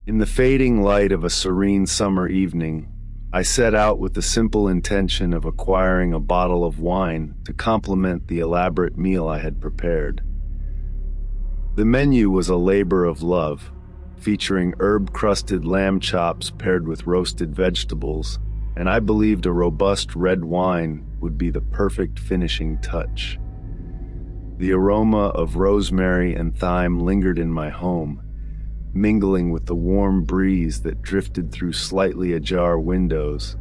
In the fading light of a serene summer evening, I set out with the simple intention of acquiring a bottle of wine to complement the elaborate meal I had prepared. The menu was a labor of love, featuring herb-crusted lamb chops paired with roasted vegetables, and I believed a robust red wine would be the perfect finishing touch. The aroma of rosemary and thyme lingered in my home, mingling with the warm breeze that drifted through slightly ajar windows,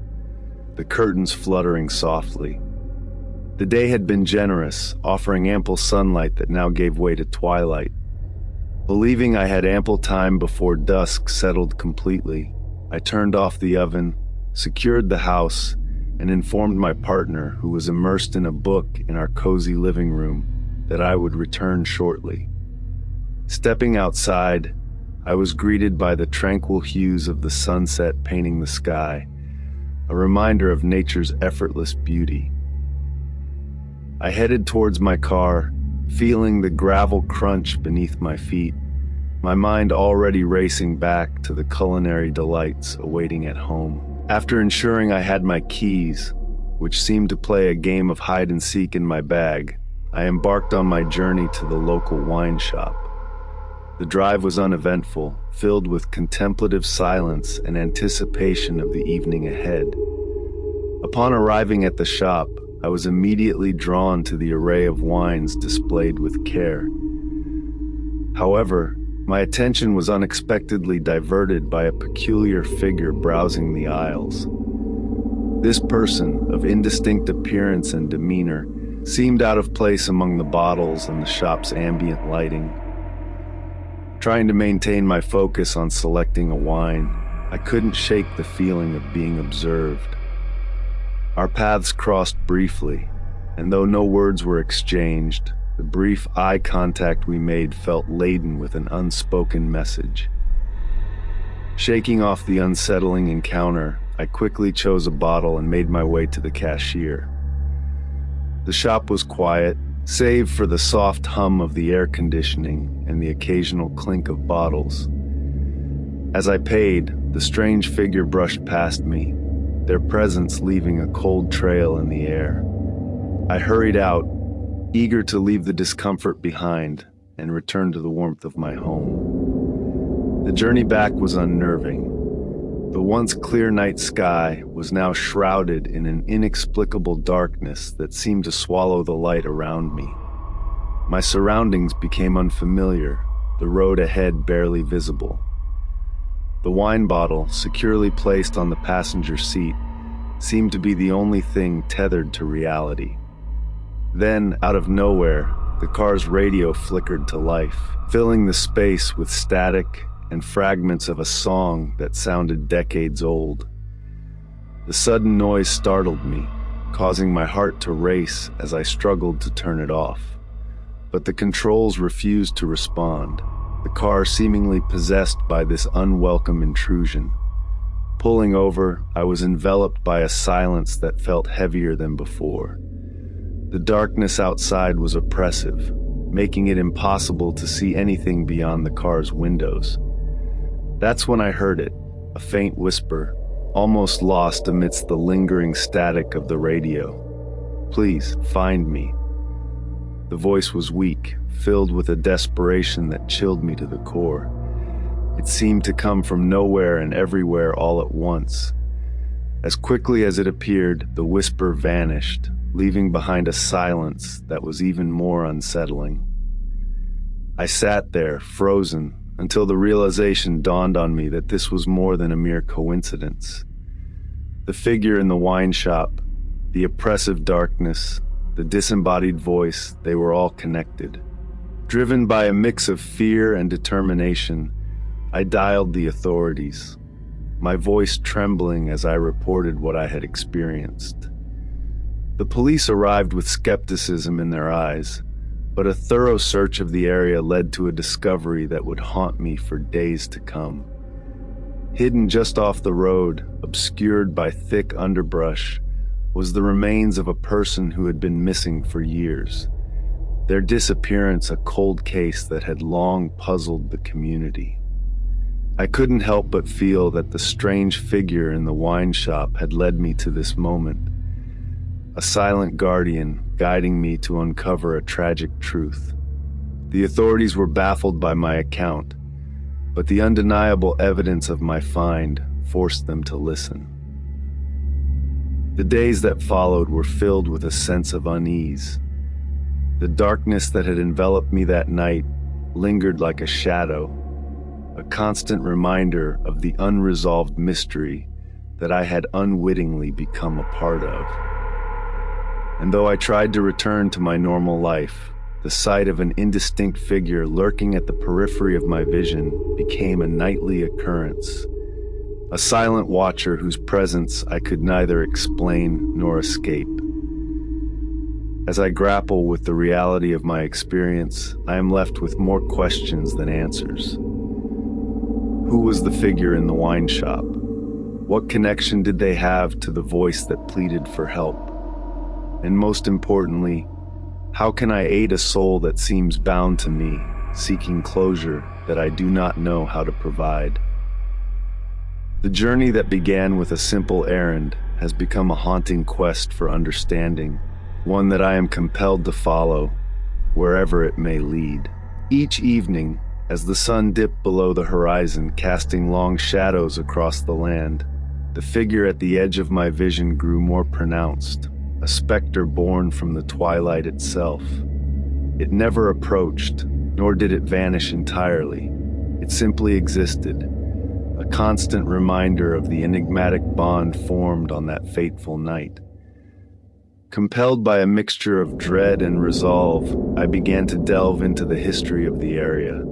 the curtains fluttering softly. The day had been generous, offering ample sunlight that now gave way to twilight. Believing I had ample time before dusk settled completely, I turned off the oven, secured the house, and informed my partner, who was immersed in a book in our cozy living room, that I would return shortly. Stepping outside, I was greeted by the tranquil hues of the sunset painting the sky, a reminder of nature's effortless beauty. I headed towards my car, feeling the gravel crunch beneath my feet, my mind already racing back to the culinary delights awaiting at home. After ensuring I had my keys, which seemed to play a game of hide and seek in my bag, I embarked on my journey to the local wine shop. The drive was uneventful, filled with contemplative silence and anticipation of the evening ahead. Upon arriving at the shop, I was immediately drawn to the array of wines displayed with care. However, my attention was unexpectedly diverted by a peculiar figure browsing the aisles. This person, of indistinct appearance and demeanor, seemed out of place among the bottles and the shop's ambient lighting. Trying to maintain my focus on selecting a wine, I couldn't shake the feeling of being observed. Our paths crossed briefly, and though no words were exchanged, the brief eye contact we made felt laden with an unspoken message. Shaking off the unsettling encounter, I quickly chose a bottle and made my way to the cashier. The shop was quiet, save for the soft hum of the air conditioning and the occasional clink of bottles. As I paid, the strange figure brushed past me, their presence leaving a cold trail in the air. I hurried out, eager to leave the discomfort behind and return to the warmth of my home. The journey back was unnerving. The once clear night sky was now shrouded in an inexplicable darkness that seemed to swallow the light around me. My surroundings became unfamiliar, the road ahead barely visible. The wine bottle, securely placed on the passenger seat, seemed to be the only thing tethered to reality. Then, out of nowhere, the car's radio flickered to life, filling the space with static and fragments of a song that sounded decades old. The sudden noise startled me, causing my heart to race as I struggled to turn it off. But the controls refused to respond, the car seemingly possessed by this unwelcome intrusion. Pulling over, I was enveloped by a silence that felt heavier than before. The darkness outside was oppressive, making it impossible to see anything beyond the car's windows. That's when I heard it, a faint whisper, almost lost amidst the lingering static of the radio. "Please, find me." The voice was weak, filled with a desperation that chilled me to the core. It seemed to come from nowhere and everywhere all at once. As quickly as it appeared, the whisper vanished, leaving behind a silence that was even more unsettling. I sat there, frozen, until the realization dawned on me that this was more than a mere coincidence. The figure in the wine shop, the oppressive darkness, the disembodied voice, they were all connected. Driven by a mix of fear and determination, I dialed the authorities, my voice trembling as I reported what I had experienced. The police arrived with skepticism in their eyes, but a thorough search of the area led to a discovery that would haunt me for days to come. Hidden just off the road, obscured by thick underbrush, was the remains of a person who had been missing for years. Their disappearance a cold case that had long puzzled the community. I couldn't help but feel that the strange figure in the wine shop had led me to this moment, a silent guardian guiding me to uncover a tragic truth. The authorities were baffled by my account, but the undeniable evidence of my find forced them to listen. The days that followed were filled with a sense of unease. The darkness that had enveloped me that night lingered like a shadow, a constant reminder of the unresolved mystery that I had unwittingly become a part of. And though I tried to return to my normal life, the sight of an indistinct figure lurking at the periphery of my vision became a nightly occurrence, a silent watcher whose presence I could neither explain nor escape. As I grapple with the reality of my experience, I am left with more questions than answers. Who was the figure in the wine shop? What connection did they have to the voice that pleaded for help? And most importantly, how can I aid a soul that seems bound to me, seeking closure that I do not know how to provide? The journey that began with a simple errand has become a haunting quest for understanding, one that I am compelled to follow, wherever it may lead. Each evening, as the sun dipped below the horizon, casting long shadows across the land, the figure at the edge of my vision grew more pronounced, a specter born from the twilight itself. It never approached, nor did it vanish entirely. It simply existed, a constant reminder of the enigmatic bond formed on that fateful night. Compelled by a mixture of dread and resolve, I began to delve into the history of the area,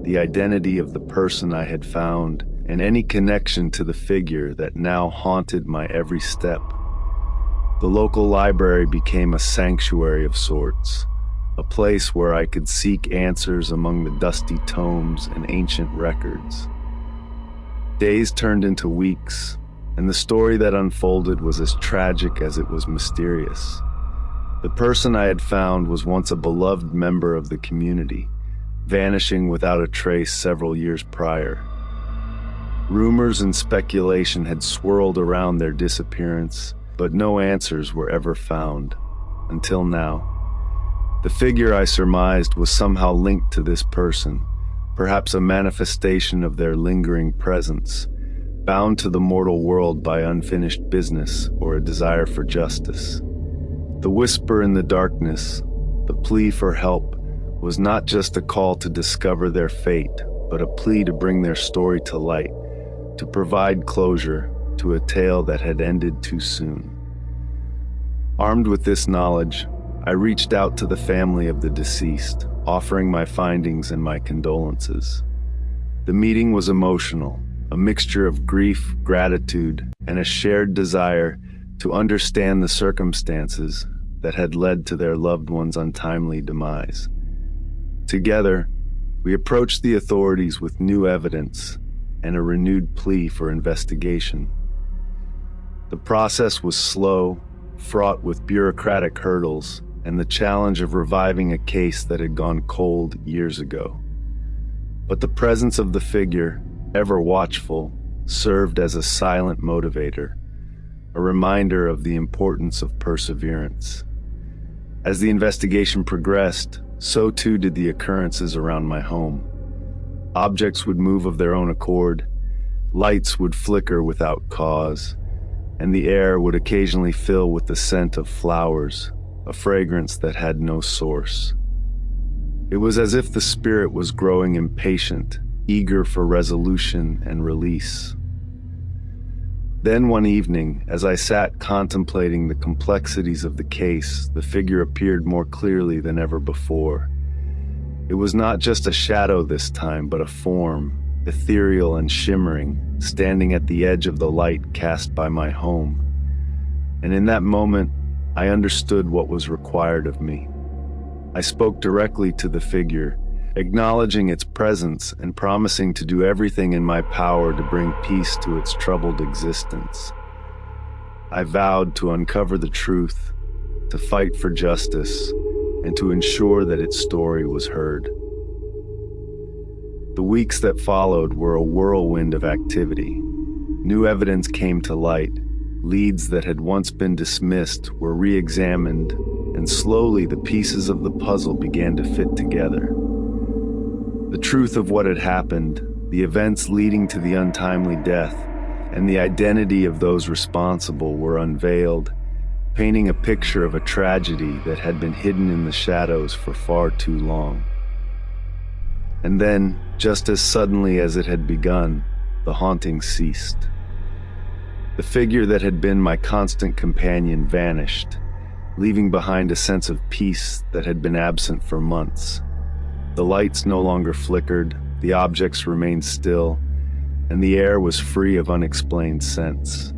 the identity of the person I had found, and any connection to the figure that now haunted my every step. The local library became a sanctuary of sorts, a place where I could seek answers among the dusty tomes and ancient records. Days turned into weeks, and the story that unfolded was as tragic as it was mysterious. The person I had found was once a beloved member of the community, vanishing without a trace several years prior. Rumors and speculation had swirled around their disappearance, but no answers were ever found, until now. The figure I surmised was somehow linked to this person, perhaps a manifestation of their lingering presence, bound to the mortal world by unfinished business or a desire for justice. The whisper in the darkness, the plea for help, was not just a call to discover their fate, but a plea to bring their story to light, to provide closure to a tale that had ended too soon. Armed with this knowledge, I reached out to the family of the deceased, offering my findings and my condolences. The meeting was emotional, a mixture of grief, gratitude, and a shared desire to understand the circumstances that had led to their loved one's untimely demise. Together, we approached the authorities with new evidence and a renewed plea for investigation. The process was slow, fraught with bureaucratic hurdles, and the challenge of reviving a case that had gone cold years ago. But the presence of the figure, ever watchful, served as a silent motivator, a reminder of the importance of perseverance. As the investigation progressed, so too did the occurrences around my home. Objects would move of their own accord, lights would flicker without cause, and the air would occasionally fill with the scent of flowers, a fragrance that had no source. It was as if the spirit was growing impatient, eager for resolution and release. Then one evening, as I sat contemplating the complexities of the case, the figure appeared more clearly than ever before. It was not just a shadow this time, but a form, ethereal and shimmering, standing at the edge of the light cast by my home. And in that moment, I understood what was required of me. I spoke directly to the figure, acknowledging its presence and promising to do everything in my power to bring peace to its troubled existence. I vowed to uncover the truth, to fight for justice, and to ensure that its story was heard. The weeks that followed were a whirlwind of activity. New evidence came to light. Leads that had once been dismissed were re-examined, and slowly the pieces of the puzzle began to fit together. The truth of what had happened, the events leading to the untimely death, and the identity of those responsible were unveiled, painting a picture of a tragedy that had been hidden in the shadows for far too long. And then, just as suddenly as it had begun, the haunting ceased. The figure that had been my constant companion vanished, leaving behind a sense of peace that had been absent for months. The lights no longer flickered, the objects remained still, and the air was free of unexplained scents.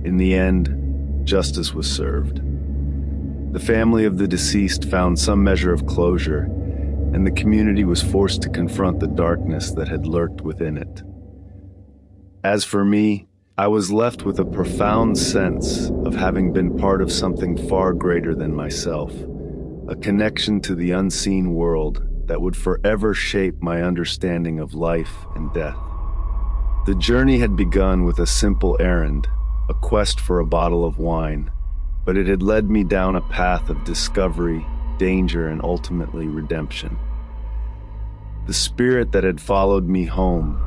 In the end, justice was served. The family of the deceased found some measure of closure, and the community was forced to confront the darkness that had lurked within it. As for me, I was left with a profound sense of having been part of something far greater than myself, a connection to the unseen world that would forever shape my understanding of life and death. The journey had begun with a simple errand, a quest for a bottle of wine, but it had led me down a path of discovery, danger, and ultimately redemption. The spirit that had followed me home,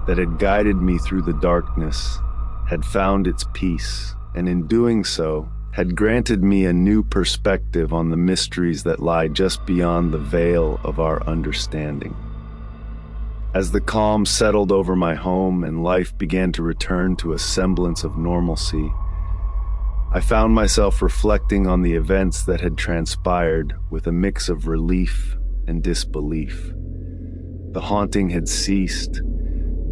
that had guided me through the darkness, had found its peace, and in doing so, had granted me a new perspective on the mysteries that lie just beyond the veil of our understanding. As the calm settled over my home and life began to return to a semblance of normalcy, I found myself reflecting on the events that had transpired with a mix of relief and disbelief. The haunting had ceased,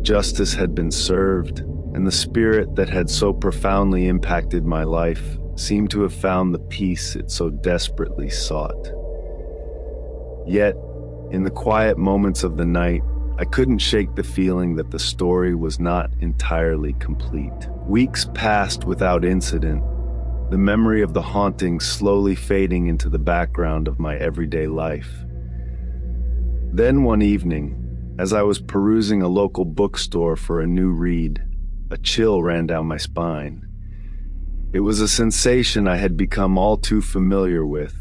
justice had been served, and the spirit that had so profoundly impacted my life seemed to have found the peace it so desperately sought. Yet, in the quiet moments of the night, I couldn't shake the feeling that the story was not entirely complete. Weeks passed without incident, the memory of the haunting slowly fading into the background of my everyday life. Then one evening, as I was perusing a local bookstore for a new read, a chill ran down my spine. It was a sensation I had become all too familiar with,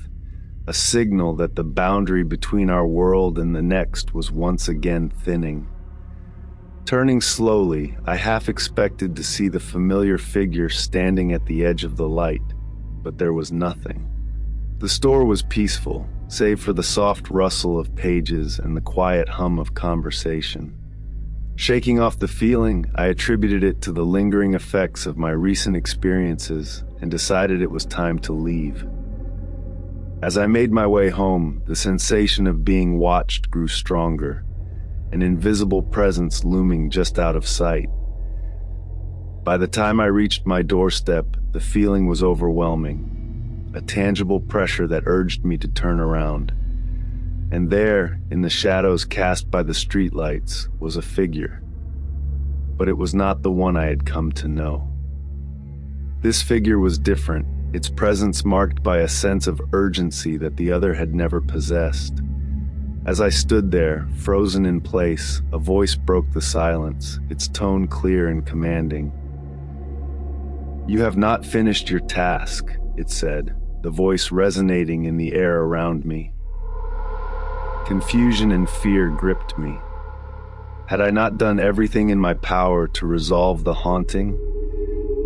a signal that the boundary between our world and the next was once again thinning. Turning slowly, I half expected to see the familiar figure standing at the edge of the light, but there was nothing. The store was peaceful, save for the soft rustle of pages and the quiet hum of conversation. Shaking off the feeling, I attributed it to the lingering effects of my recent experiences and decided it was time to leave. As I made my way home, the sensation of being watched grew stronger, an invisible presence looming just out of sight. By the time I reached my doorstep, the feeling was overwhelming, a tangible pressure that urged me to turn around. And there, in the shadows cast by the streetlights, was a figure. But it was not the one I had come to know. This figure was different, its presence marked by a sense of urgency that the other had never possessed. As I stood there, frozen in place, a voice broke the silence, its tone clear and commanding. "You have not finished your task," it said, the voice resonating in the air around me. Confusion and fear gripped me. Had I not done everything in my power to resolve the haunting?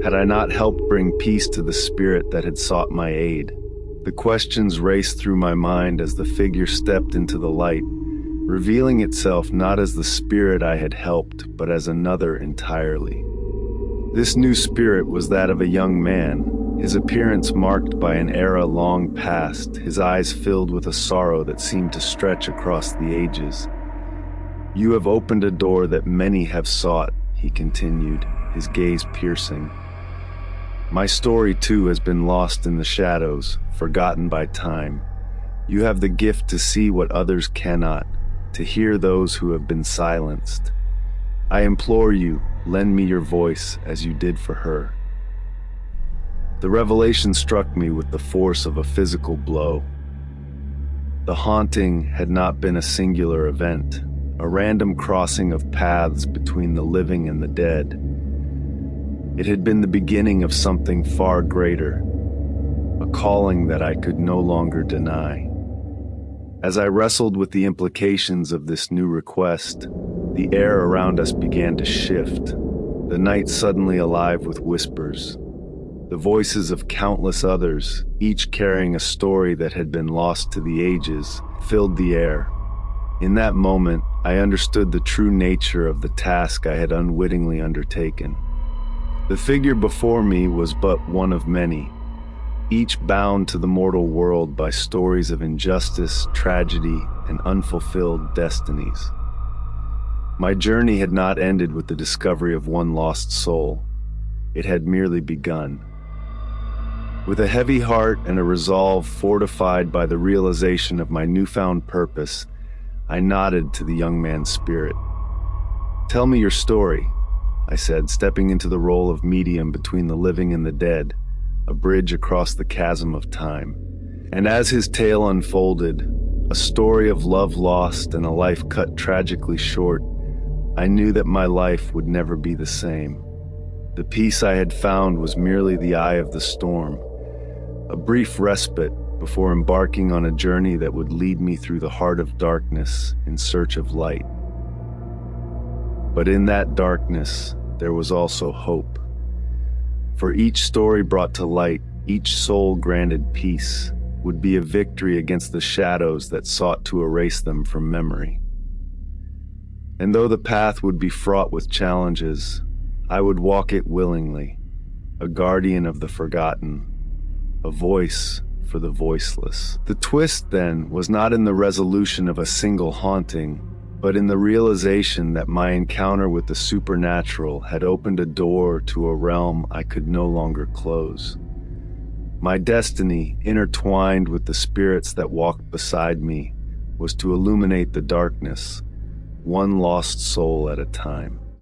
Had I not helped bring peace to the spirit that had sought my aid? The questions raced through my mind as the figure stepped into the light, revealing itself not as the spirit I had helped, but as another entirely. This new spirit was that of a young man, his appearance marked by an era long past, his eyes filled with a sorrow that seemed to stretch across the ages. "You have opened a door that many have sought," he continued, his gaze piercing. "My story too has been lost in the shadows, forgotten by time. You have the gift to see what others cannot, to hear those who have been silenced. I implore you, lend me your voice as you did for her." The revelation struck me with the force of a physical blow. The haunting had not been a singular event, a random crossing of paths between the living and the dead. It had been the beginning of something far greater, a calling that I could no longer deny. As I wrestled with the implications of this new request, the air around us began to shift, the night suddenly alive with whispers. The voices of countless others, each carrying a story that had been lost to the ages, filled the air. In that moment, I understood the true nature of the task I had unwittingly undertaken. The figure before me was but one of many, each bound to the mortal world by stories of injustice, tragedy, and unfulfilled destinies. My journey had not ended with the discovery of one lost soul. It had merely begun. With a heavy heart and a resolve fortified by the realization of my newfound purpose, I nodded to the young man's spirit. "Tell me your story," I said, stepping into the role of medium between the living and the dead, a bridge across the chasm of time. And as his tale unfolded, a story of love lost and a life cut tragically short, I knew that my life would never be the same. The peace I had found was merely the eye of the storm, a brief respite before embarking on a journey that would lead me through the heart of darkness in search of light. But in that darkness, there was also hope. For each story brought to light, each soul granted peace, would be a victory against the shadows that sought to erase them from memory. And though the path would be fraught with challenges, I would walk it willingly, a guardian of the forgotten, a voice for the voiceless. The twist, then, was not in the resolution of a single haunting, but in the realization that my encounter with the supernatural had opened a door to a realm I could no longer close. My destiny, intertwined with the spirits that walked beside me, was to illuminate the darkness, one lost soul at a time.